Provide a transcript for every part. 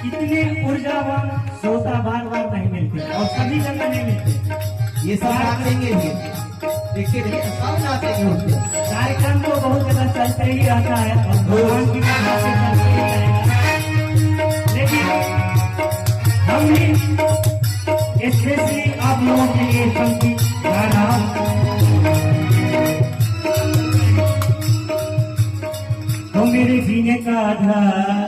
इतने ऊर्जावान श्रोता बार बार नहीं मिलते और सभी जगह नहीं मिलते। ये सब नाचेंगे भी, देखिए देखिए सब नाचेंगे उनके। कार्यक्रम तो बहुत ज्यादा चलते ही रहता है और भगवान की कृपा से चलते ही रहेगा। लेकिन हम भी स्पेशली आप लोगों के लिए पंक्ति गा रहा हूं। तो मेरे जीने का आधार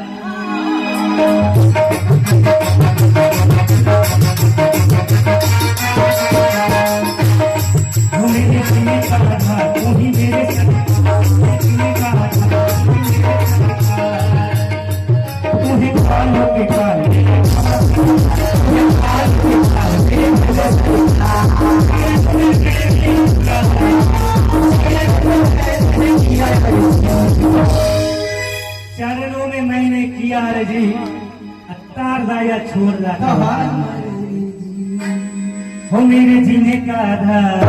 मेरे जीने का आधार तू ही मेरे जीने का आधार तू ही कालों के काल चरणों में मैंने किया रे जी तार दाया छोड़ रहा हो मेरे जीने का आधार